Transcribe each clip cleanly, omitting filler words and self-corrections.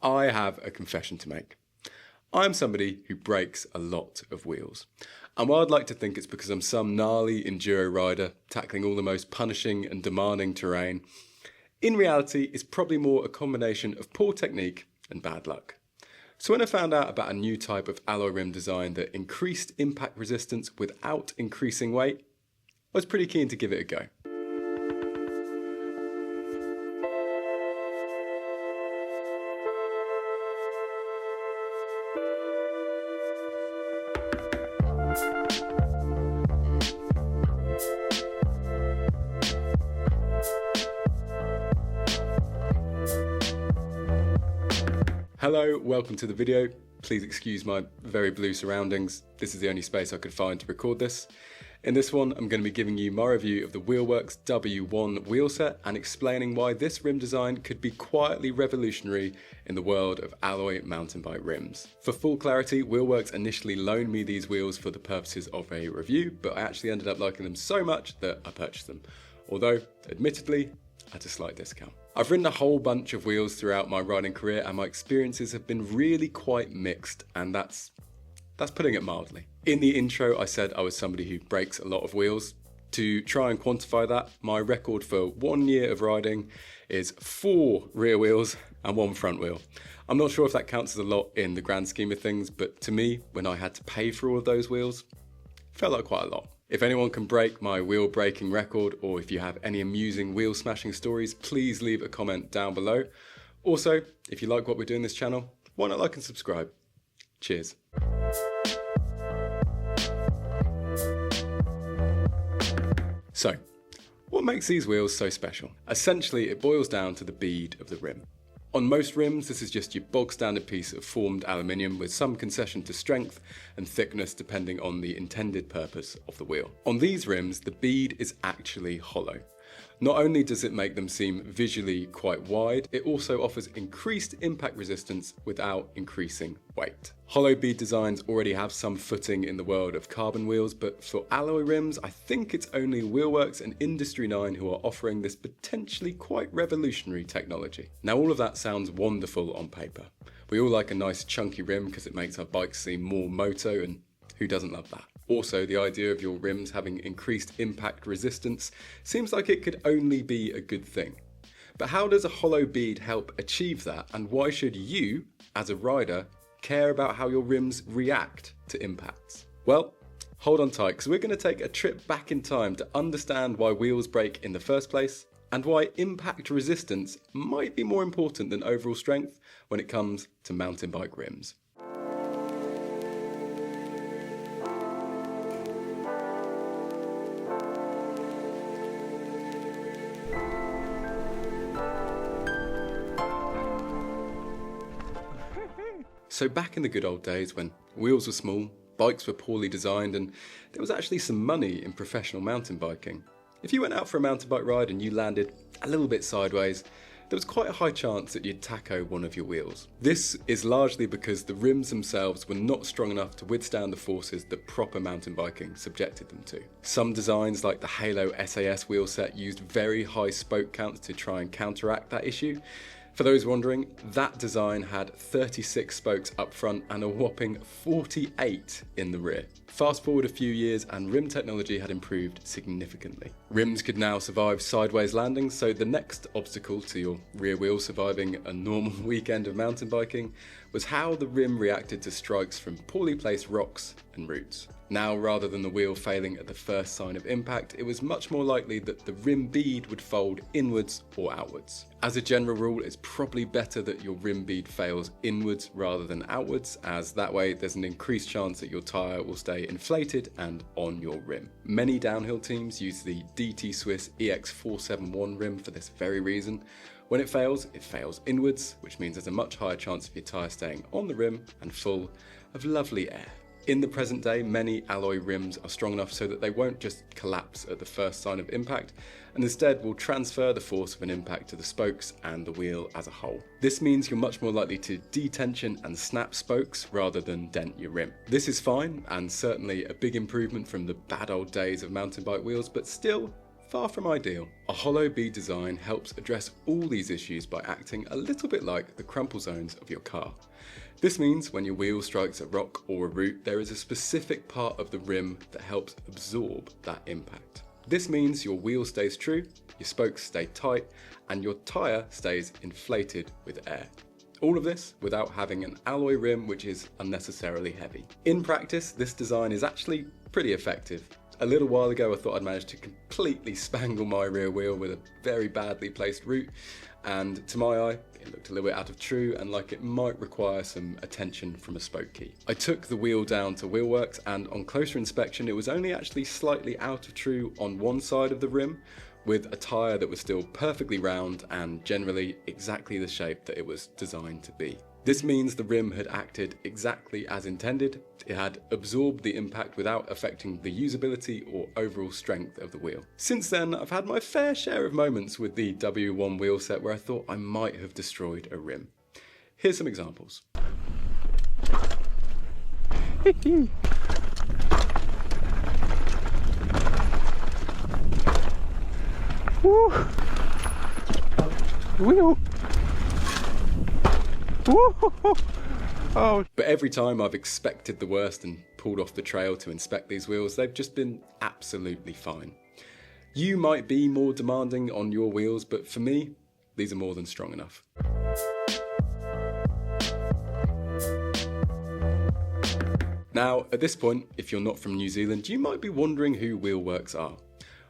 I have a confession to make. I'm somebody who breaks a lot of wheels. And while I'd like to think it's because I'm some gnarly enduro rider tackling all the most punishing and demanding terrain, in reality it's probably more a combination of poor technique and bad luck. So when I found out about a new type of alloy rim design that increased impact resistance without increasing weight, I was pretty keen to give it a go. Hello, welcome to the video. Please excuse my very blue surroundings. This is the only space I could find to record this. In this one, I'm going to be giving you my review of the Wheelworks WOne wheelset and explaining why this rim design could be quietly revolutionary in the world of alloy mountain bike rims. For full clarity, Wheelworks initially loaned me these wheels for the purposes of a review, but I actually ended up liking them so much that I purchased them. Although, admittedly, at a slight discount. I've ridden a whole bunch of wheels throughout my riding career and my experiences have been really quite mixed, and that's putting it mildly. In the intro I said I was somebody who breaks a lot of wheels. To try and quantify that, my record for 1 year of riding is 4 rear wheels and 1 front wheel. I'm not sure if that counts as a lot in the grand scheme of things, but to me, when I had to pay for all of those wheels, it felt like quite a lot. If anyone can break my wheel breaking record, or if you have any amusing wheel smashing stories, please leave a comment down below. Also, if you like what we do in this channel, why not like and subscribe? Cheers. So, what makes these wheels so special? Essentially, it boils down to the bead of the rim. On most rims, this is just your bog standard piece of formed aluminium with some concession to strength and thickness depending on the intended purpose of the wheel. On these rims, the bead is actually hollow. Not only does it make them seem visually quite wide, it also offers increased impact resistance without increasing weight. Hollow bead designs already have some footing in the world of carbon wheels, but for alloy rims, I think it's only Wheelworks and Industry 9 who are offering this potentially quite revolutionary technology. Now all of that sounds wonderful on paper. We all like a nice chunky rim because it makes our bikes seem more moto, and who doesn't love that? Also, the idea of your rims having increased impact resistance seems like it could only be a good thing. But how does a hollow bead help achieve that, and why should you, as a rider, care about how your rims react to impacts? Well, hold on tight, because we're going to take a trip back in time to understand why wheels break in the first place, and why impact resistance might be more important than overall strength when it comes to mountain bike rims. So back in the good old days when wheels were small, bikes were poorly designed, and there was actually some money in professional mountain biking. If you went out for a mountain bike ride and you landed a little bit sideways, there was quite a high chance that you'd tacho one of your wheels. This is largely because the rims themselves were not strong enough to withstand the forces that proper mountain biking subjected them to. Some designs like the Halo SAS wheelset used very high spoke counts to try and counteract that issue. For those wondering, that design had 36 spokes up front and a whopping 48 in the rear. Fast forward a few years and rim technology had improved significantly. Rims could now survive sideways landings, so the next obstacle to your rear wheel surviving a normal weekend of mountain biking was how the rim reacted to strikes from poorly placed rocks and roots. Now, rather than the wheel failing at the first sign of impact, it was much more likely that the rim bead would fold inwards or outwards. As a general rule, it's probably better that your rim bead fails inwards rather than outwards, as that way there's an increased chance that your tyre will stay inflated and on your rim. Many downhill teams use the DT Swiss EX471 rim for this very reason. When it fails inwards, which means there's a much higher chance of your tyre staying on the rim and full of lovely air. In the present day, many alloy rims are strong enough so that they won't just collapse at the first sign of impact, and instead will transfer the force of an impact to the spokes and the wheel as a whole. This means you're much more likely to detension and snap spokes rather than dent your rim. This is fine, and certainly a big improvement from the bad old days of mountain bike wheels, but still far from ideal. A hollow bead design helps address all these issues by acting a little bit like the crumple zones of your car. This means when your wheel strikes a rock or a root, there is a specific part of the rim that helps absorb that impact. This means your wheel stays true, your spokes stay tight, and your tyre stays inflated with air. All of this without having an alloy rim which is unnecessarily heavy. In practice, this design is actually pretty effective. A little while ago I thought I'd managed to completely spangle my rear wheel with a very badly placed root, and to my eye it looked a little bit out of true and like it might require some attention from a spoke key. I took the wheel down to Wheelworks, and on closer inspection it was only actually slightly out of true on one side of the rim, with a tyre that was still perfectly round and generally exactly the shape that it was designed to be. This means the rim had acted exactly as intended. It had absorbed the impact without affecting the usability or overall strength of the wheel. Since then, I've had my fair share of moments with the WOne Wheelset where I thought I might have destroyed a rim. Here's some examples. Woo! Wheel! Woo! Oh. But every time I've expected the worst and pulled off the trail to inspect these wheels, they've just been absolutely fine. You might be more demanding on your wheels, but for me, these are more than strong enough. Now, at this point, if you're not from New Zealand, you might be wondering who Wheelworks are.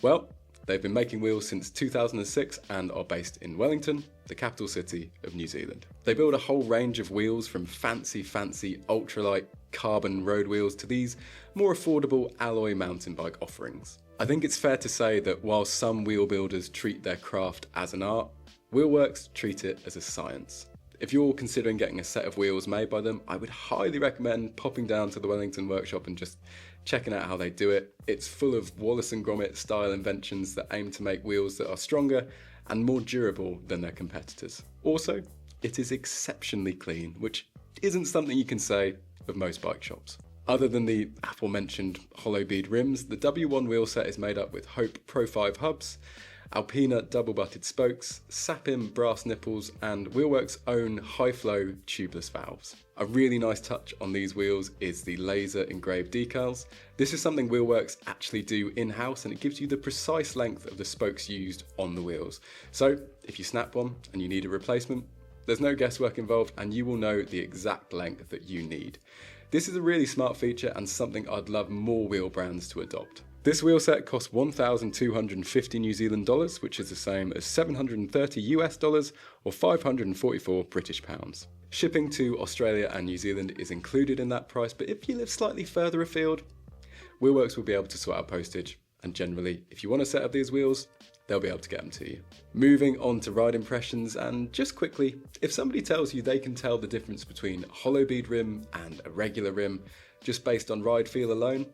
Well, they've been making wheels since 2006 and are based in Wellington, the capital city of New Zealand. They build a whole range of wheels from fancy ultralight carbon road wheels to these more affordable alloy mountain bike offerings. I think it's fair to say that while some wheel builders treat their craft as an art, Wheelworks treat it as a science. If you're considering getting a set of wheels made by them, I would highly recommend popping down to the Wellington workshop and just checking out how they do it. It's full of Wallace and Gromit style inventions that aim to make wheels that are stronger and more durable than their competitors. Also, it is exceptionally clean, which isn't something you can say of most bike shops. Other than the aforementioned hollow bead rims, the WOne wheelset is made up with Hope Pro 5 hubs, Alpina double-butted spokes, Sapim brass nipples, and Wheelworks' own high-flow tubeless valves. A really nice touch on these wheels is the laser engraved decals. This is something Wheelworks actually do in-house, and it gives you the precise length of the spokes used on the wheels. So if you snap one and you need a replacement, there's no guesswork involved and you will know the exact length that you need. This is a really smart feature and something I'd love more wheel brands to adopt. This wheelset costs 1,250 New Zealand dollars, which is the same as 730 US dollars or 544 British pounds. Shipping to Australia and New Zealand is included in that price, but if you live slightly further afield, Wheelworks will be able to sort out postage, and generally, if you want a set of these wheels, they'll be able to get them to you. Moving on to ride impressions, and just quickly, if somebody tells you they can tell the difference between a hollow bead rim and a regular rim just based on ride feel alone,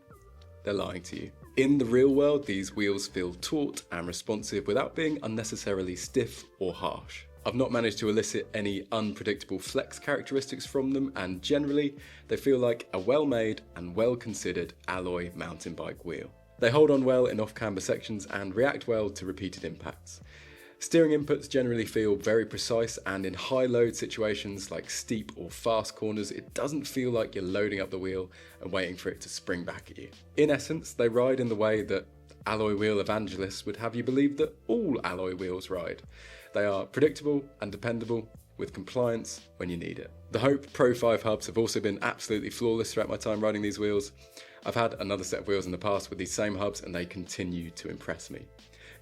they're lying to you. In the real world, these wheels feel taut and responsive without being unnecessarily stiff or harsh. I've not managed to elicit any unpredictable flex characteristics from them, and generally, they feel like a well-made and well-considered alloy mountain bike wheel. They hold on well in off-camber sections and react well to repeated impacts. Steering inputs generally feel very precise, and in high load situations like steep or fast corners, it doesn't feel like you're loading up the wheel and waiting for it to spring back at you. In essence, they ride in the way that alloy wheel evangelists would have you believe that all alloy wheels ride. They are predictable and dependable, with compliance when you need it. The Hope Pro 5 hubs have also been absolutely flawless throughout my time riding these wheels. I've had another set of wheels in the past with these same hubs and they continue to impress me.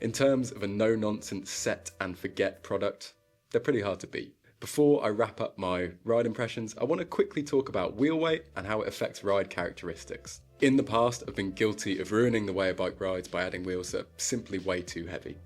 In terms of a no-nonsense set and forget product, they're pretty hard to beat. Before I wrap up my ride impressions, I want to quickly talk about wheel weight and how it affects ride characteristics. In the past, I've been guilty of ruining the way a bike rides by adding wheels that are simply way too heavy.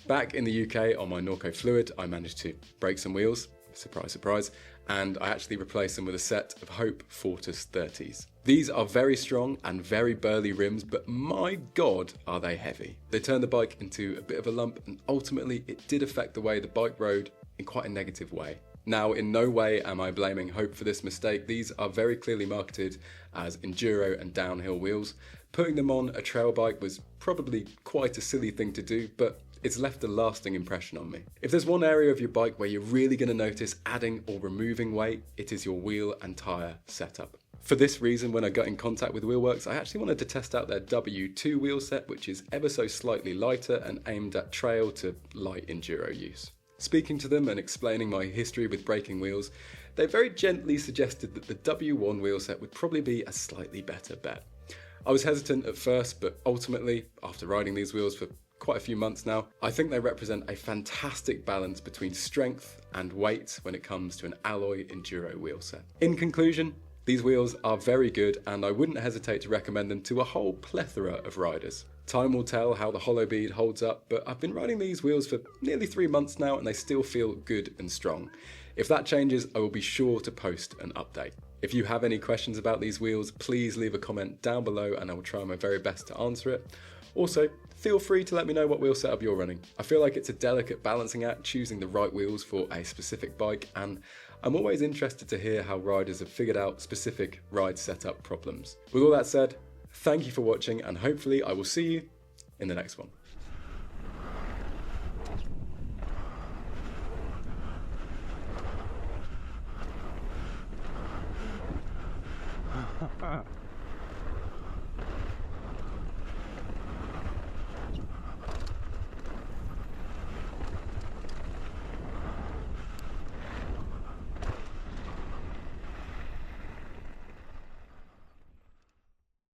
Back in the UK on my Norco Fluid, I managed to break some wheels, surprise, surprise, and I actually replaced them with a set of Hope Fortus 30s. These are very strong and very burly rims, but my God, are they heavy. They turned the bike into a bit of a lump, and ultimately it did affect the way the bike rode in quite a negative way. Now, in no way am I blaming Hope for this mistake. These are very clearly marketed as enduro and downhill wheels. Putting them on a trail bike was probably quite a silly thing to do, but it's left a lasting impression on me. If there's one area of your bike where you're really going to notice adding or removing weight, it is your wheel and tyre setup. For this reason, when I got in contact with Wheelworks, I actually wanted to test out their W2 wheel set, which is ever so slightly lighter and aimed at trail to light enduro use. Speaking to them and explaining my history with breaking wheels, they very gently suggested that the W1 wheel set would probably be a slightly better bet. I was hesitant at first, but ultimately, after riding these wheels for quite a few months now, I think they represent a fantastic balance between strength and weight when it comes to an alloy enduro wheel set. In conclusion, these wheels are very good and I wouldn't hesitate to recommend them to a whole plethora of riders. Time will tell how the hollow bead holds up, but I've been riding these wheels for nearly 3 months now and they still feel good and strong. If that changes, I will be sure to post an update. If you have any questions about these wheels, please leave a comment down below and I will try my very best to answer it. Also, feel free to let me know what wheel setup you're running. I feel like it's a delicate balancing act choosing the right wheels for a specific bike, and I'm always interested to hear how riders have figured out specific ride setup problems. With all that said, thank you for watching and hopefully I will see you in the next one.